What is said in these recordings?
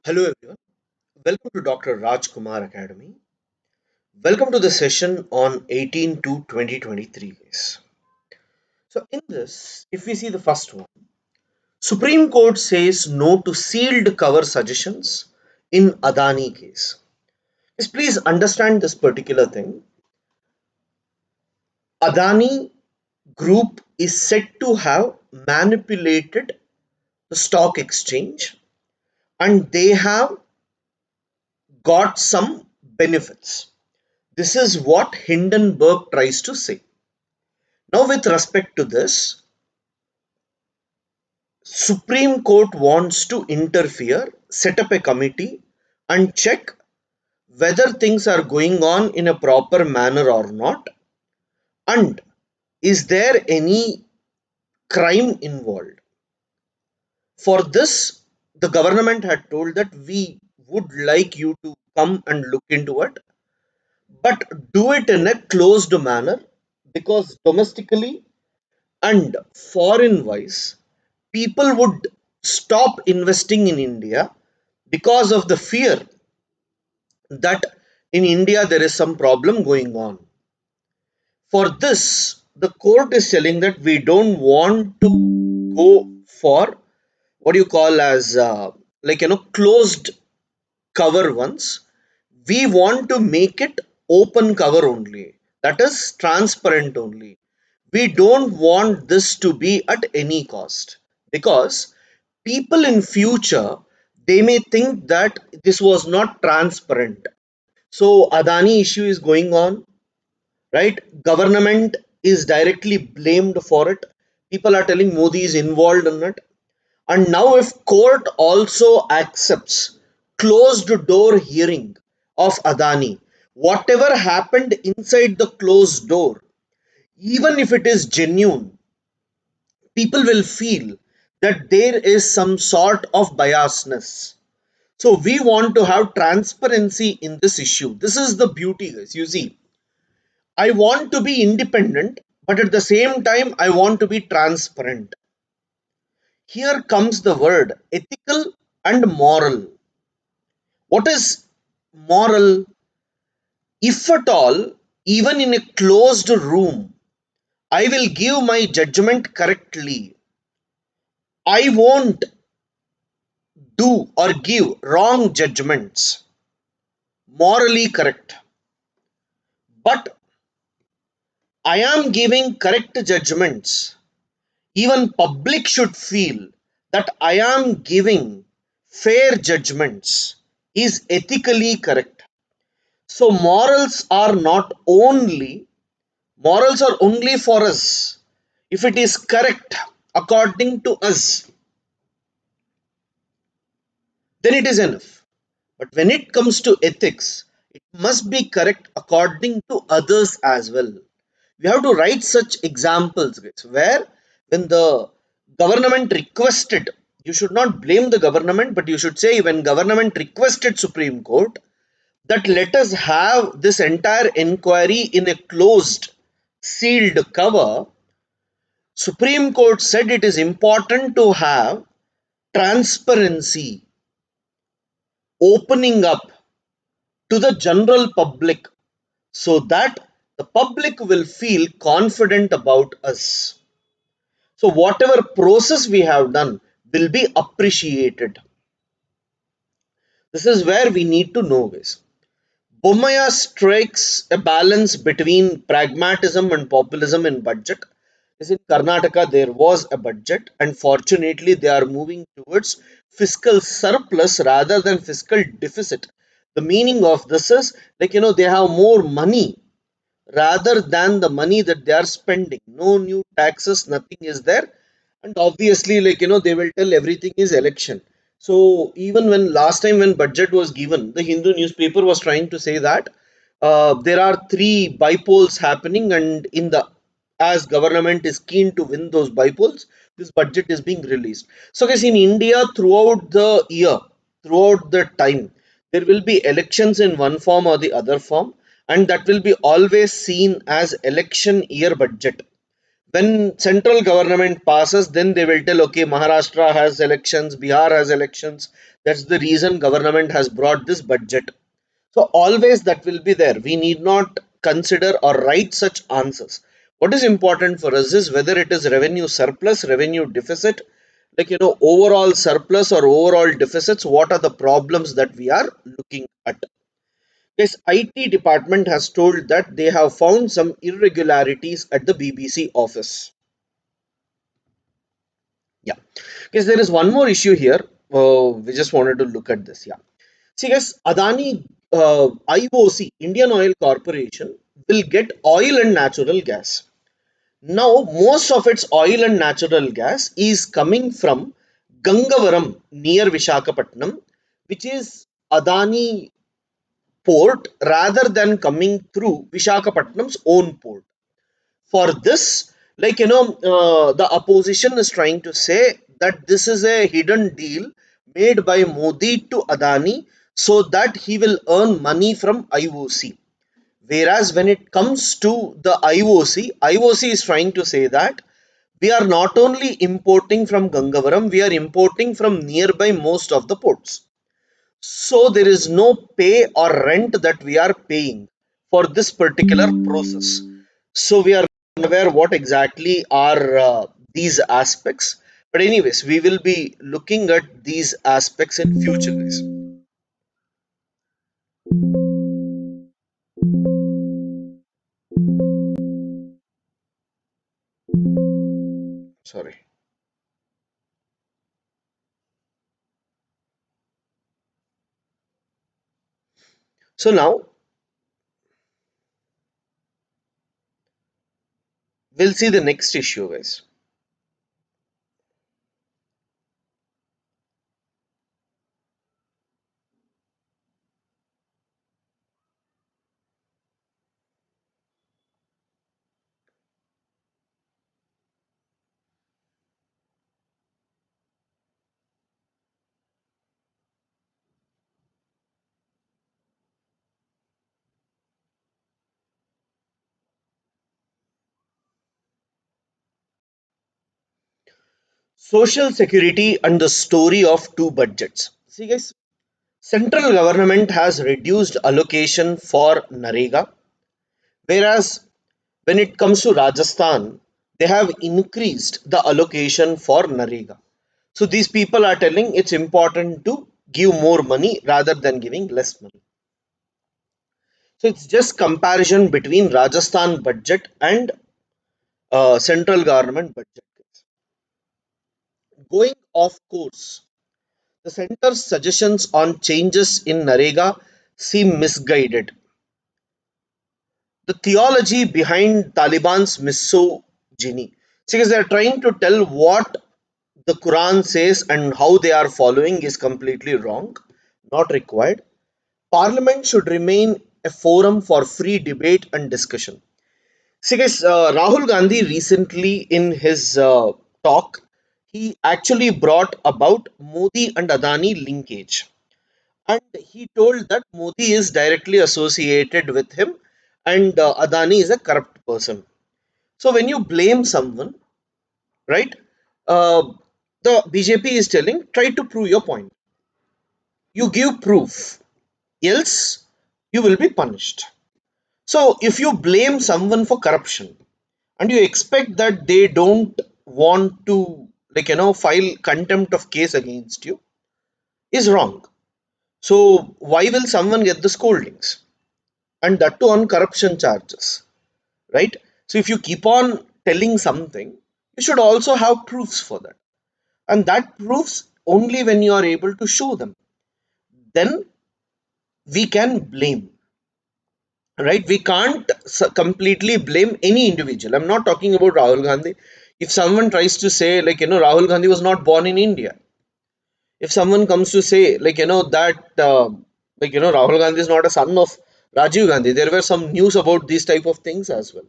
Hello everyone. Welcome to Dr. Rajkumar Academy. Welcome to the session on 18 to 2023 guys. So in this, if we see the first one, Supreme Court says no to sealed cover suggestions in Adani case. Yes, please understand this particular thing. Adani group is said to have manipulated the stock exchange and they have got some benefits. This is what Hindenburg tries to say. Now, with respect to this, Supreme Court wants to interfere, set up a committee and check whether things are going on in a proper manner or not, and is there any crime involved. For this, the government had told that we would like you to come and look into it, but do it in a closed manner, because domestically and foreign wise, people would stop investing in India because of the fear that in India there is some problem going on. For this, the court is telling that we don't want to go for what you call as closed cover ones. We want to make it open cover only, that is transparent only. We don't want this to be at any cost, because people in future, they may think that this was not transparent. So Adani issue is going on, right? Government is directly blamed for it. People are telling Modi is involved in it. And now if court also accepts closed door hearing of Adani, whatever happened inside the closed door, even if it is genuine, people will feel that there is some sort of biasness. So we want to have transparency in this issue. This is the beauty, guys. You see, I want to be independent, but at the same time, I want to be transparent. Here comes the word ethical and moral. What is moral? If at all, even in a closed room, I will give my judgment correctly. I won't do or give wrong judgments, morally correct. But I am giving correct judgments. Even public should feel that I am giving fair judgments is ethically correct. So morals are only for us. If it is correct according to us, then it is enough. But when it comes to ethics, it must be correct according to others as well. We have to write such examples, guys, where when the government requested, you should not blame the government, but you should say when government requested Supreme Court that let us have this entire inquiry in a closed, sealed cover, Supreme Court said it is important to have transparency, opening up to the general public, so that the public will feel confident about us. So whatever process we have done will be appreciated. This is where we need to know this. Bomaya strikes a balance between pragmatism and populism in budget. As in Karnataka, there was a budget, and fortunately, they are moving towards fiscal surplus rather than fiscal deficit. The meaning of this is they have more money rather than the money that they are spending. No new taxes, nothing is there. And obviously, they will tell everything is election. So even when last time when budget was given, the Hindu newspaper was trying to say that there are three bipoles happening, and in the as government is keen to win those bipoles, this budget is being released. So guys, in India, throughout the year, throughout the time, there will be elections in one form or the other form, and that will be always seen as election year budget, When central government passes, then they will tell, okay, Maharashtra has elections, Bihar has elections. That's the reason government has brought this budget. So always that will be there. We need not consider or write such answers. What is important for us is whether it is revenue surplus, revenue deficit, overall surplus or overall deficits. What are the problems that we are looking at? This IT department has told that they have found some irregularities at the BBC office. Yeah, because there is one more issue here. We just wanted to look at this. Yeah. See, guys, Adani IOC, Indian Oil Corporation, will get oil and natural gas. Now, most of its oil and natural gas is coming from Gangavaram near Vishakhapatnam, which is Adani port rather than coming through Vishakhapatnam's own port. For this, the opposition is trying to say that this is a hidden deal made by Modi to Adani so that he will earn money from IOC. Whereas when it comes to the IOC is trying to say that we are not only importing from Gangavaram, we are importing from nearby most of the ports. So there is no pay or rent that we are paying for this particular process. So we are aware what exactly are these aspects. But anyways, we will be looking at these aspects in future days. Sorry. So now we'll see the next issue, guys. Social security and the story of two budgets. See, guys, central government has reduced allocation for Narega, whereas when it comes to Rajasthan, they have increased the allocation for Narega. So these people are telling it's important to give more money rather than giving less money. So it's just comparison between Rajasthan budget and central government budget. Going off course, the center's suggestions on changes in Narega seem misguided. The theology behind Taliban's misogyny. See, because they're trying to tell what the Quran says and how they are following is completely wrong, not required. Parliament should remain a forum for free debate and discussion. See, guys, Rahul Gandhi recently in his talk, he actually brought about Modi and Adani linkage. And he told that Modi is directly associated with him and Adani is a corrupt person. So when you blame someone, right, uh, the BJP is telling, try to prove your point. You give proof, else you will be punished. So if you blame someone for corruption and you expect that they don't want to, file contempt of case against you, is wrong. So why will someone get the scoldings? And that too on corruption charges, right? So if you keep on telling something, you should also have proofs for that. And that proofs only when you are able to show them. Then we can blame, right? We can't completely blame any individual. I'm not talking about Rahul Gandhi. If someone tries to say, Rahul Gandhi was not born in India, if someone comes to say, that, Rahul Gandhi is not a son of Rajiv Gandhi, there were some news about these type of things as well.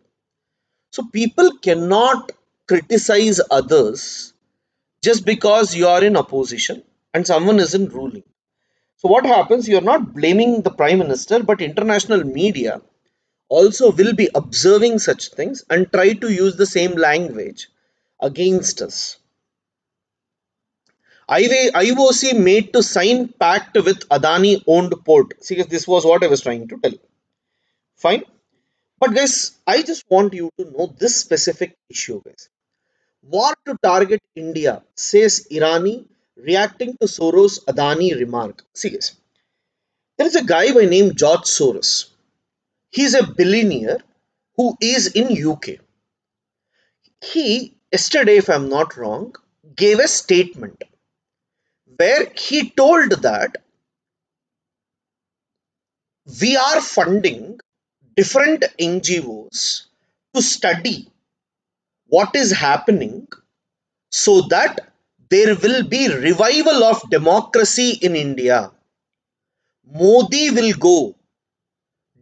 So people cannot criticize others just because you are in opposition and someone isn't ruling. So what happens? You're not blaming the prime minister, but international media also will be observing such things and try to use the same language against us. IOC made to sign pact with Adani owned port. See, this was what I was trying to tell. Fine. But guys, I just want you to know this specific issue, guys. War to target India, says Irani, reacting to Soros Adani remark. See, guys, there is a guy by name George Soros. He's a billionaire who is in UK. He, yesterday, if I'm not wrong, gave a statement where he told that we are funding different NGOs to study what is happening so that there will be revival of democracy in India. Modi will go,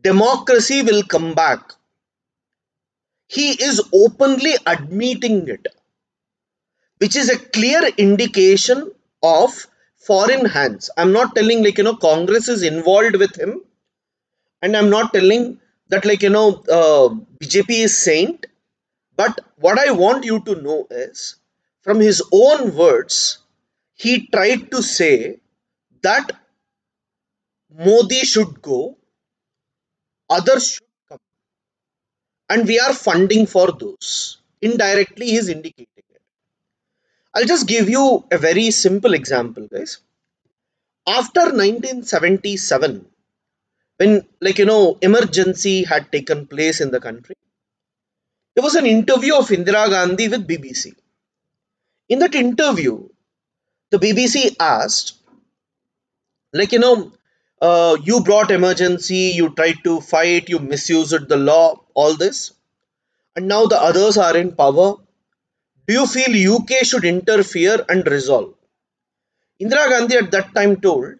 democracy will come back. He is openly admitting it, which is a clear indication of foreign hands. I'm not telling Congress is involved with him, and I'm not telling that BJP is saint. But what I want you to know is, from his own words, he tried to say that Modi should go, others should come, and we are funding for those. Indirectly, he is indicating it. I'll just give you a very simple example, guys. After 1977, when emergency had taken place in the country, there was an interview of Indira Gandhi with BBC. In that interview, the BBC asked, like, you brought emergency, you tried to fight, you misused the law, all this, and now the others are in power. Do you feel UK should interfere and resolve? Indira Gandhi at that time told,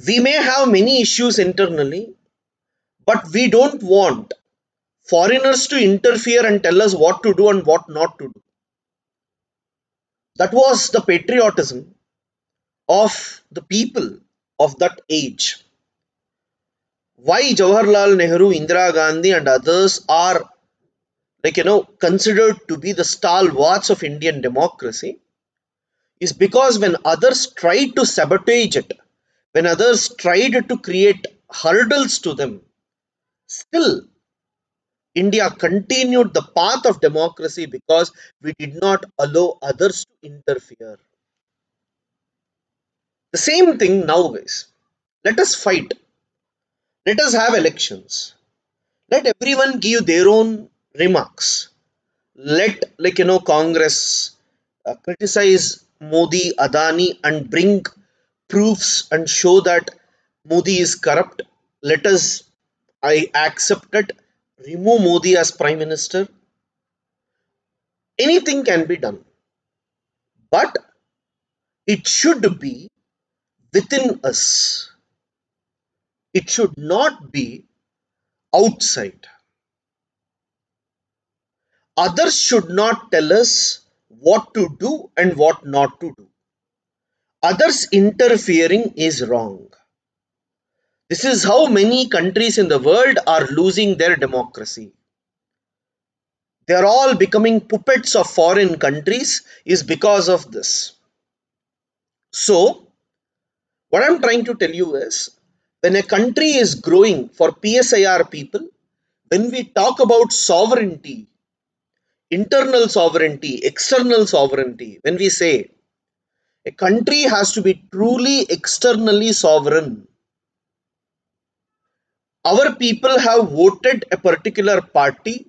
we may have many issues internally, but we don't want foreigners to interfere and tell us what to do and what not to do. That was the patriotism of the people of that age. Why Jawaharlal Nehru, Indira Gandhi, and others are considered to be the stalwarts of Indian democracy is because when others tried to sabotage it, when others tried to create hurdles to them, still India continued the path of democracy because we did not allow others to interfere. The same thing now, guys. Let us fight. Let us have elections. Let everyone give their own remarks. Let Congress criticize Modi, Adani, and bring proofs and show that Modi is corrupt. Let us, I accept it, remove Modi as prime minister. Anything can be done, but it should be within us. It should not be outside. Others should not tell us what to do and what not to do. Others interfering is wrong. This is how many countries in the world are losing their democracy. They are all becoming puppets of foreign countries is because of this. So, what I'm trying to tell you is, when a country is growing for PSIR people, when we talk about sovereignty, internal sovereignty, external sovereignty, when we say a country has to be truly externally sovereign, our people have voted a particular party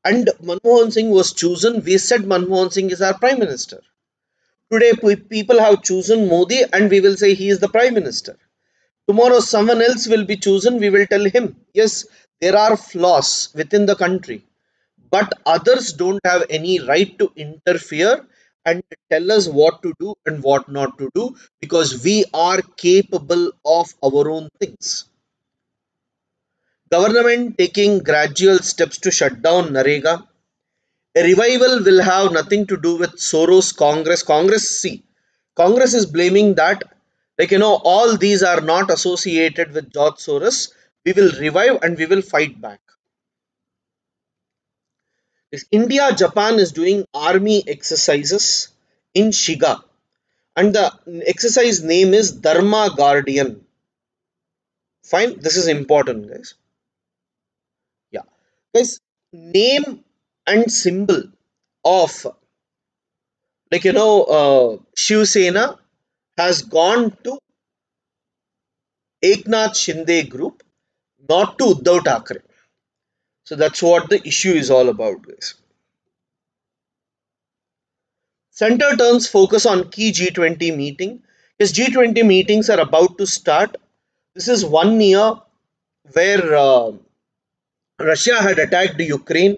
and Manmohan Singh was chosen. We said Manmohan Singh is our prime minister. Today, people have chosen Modi and we will say he is the prime minister. Tomorrow, someone else will be chosen. We will tell him, yes, there are flaws within the country, but others don't have any right to interfere and tell us what to do and what not to do because we are capable of our own things. Government taking gradual steps to shut down Narega. A revival will have nothing to do with Soros, Congress. Congress is blaming that, all these are not associated with George Soros. We will revive and we will fight back. This India Japan is doing army exercises in Shiga, and the exercise name is Dharma Guardian. Fine, this is important, guys. Yeah, guys, name and symbol of, Shiv Sena has gone to Eknath Shinde group, not to Uddhav Thackeray. So that's what the issue is all about, guys. Center turns focus on key G20 meeting. Yes, G20 meetings are about to start. This is 1 year where Russia had attacked Ukraine.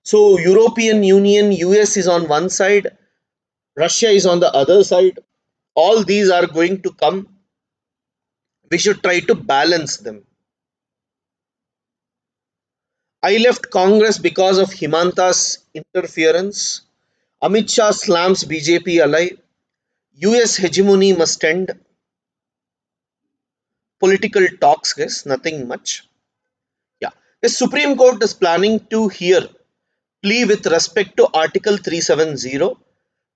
So European Union, US is on one side, Russia is on the other side. All these are going to come. We should try to balance them. I left Congress because of Himanta's interference. Amit Shah slams BJP ally. US hegemony must end. Political talks, guys, nothing much. Yeah. The Supreme Court is planning to hear plea with respect to Article 370.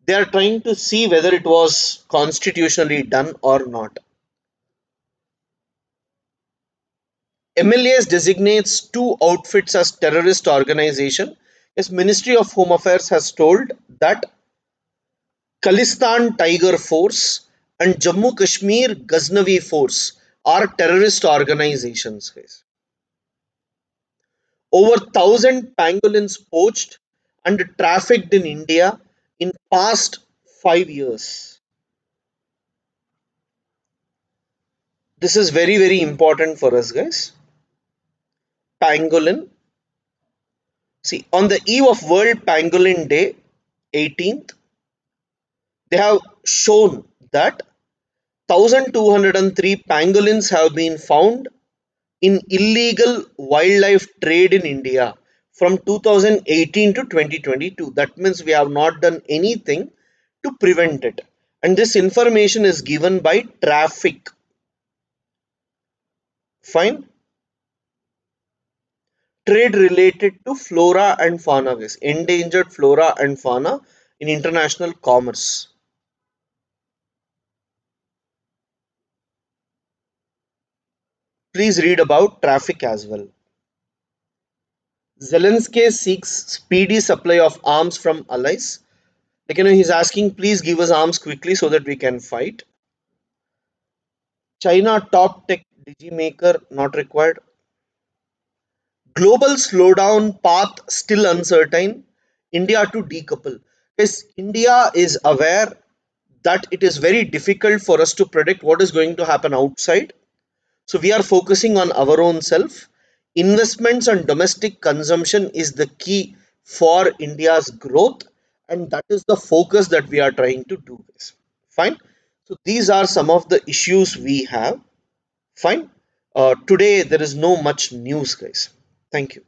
They are trying to see whether it was constitutionally done or not. MLAs designates two outfits as terrorist organization. Yes, Ministry of Home Affairs has told that Khalistan Tiger Force and Jammu Kashmir Ghaznavi Force are terrorist organizations, guys. Over 1,000 pangolins poached and trafficked in India in past 5 years. This is very, very important for us, guys. Pangolin. See, on the eve of World Pangolin Day, 18th, they have shown that 1,203 pangolins have been found in illegal wildlife trade in India from 2018 to 2022. That means we have not done anything to prevent it. And this information is given by traffic. Fine. Trade related to flora and fauna, guys. Endangered flora and fauna in international commerce. Please read about traffic as well. Zelensky seeks speedy supply of arms from allies. He's asking, please give us arms quickly so that we can fight. China top tech digimaker not required. Global slowdown path still uncertain. India to decouple. Yes, India is aware that it is very difficult for us to predict what is going to happen outside. So we are focusing on our own self. Investments and domestic consumption is the key for India's growth, and that is the focus that we are trying to do this. Fine. So these are some of the issues we have. Fine. Today there is no much news, guys. Thank you.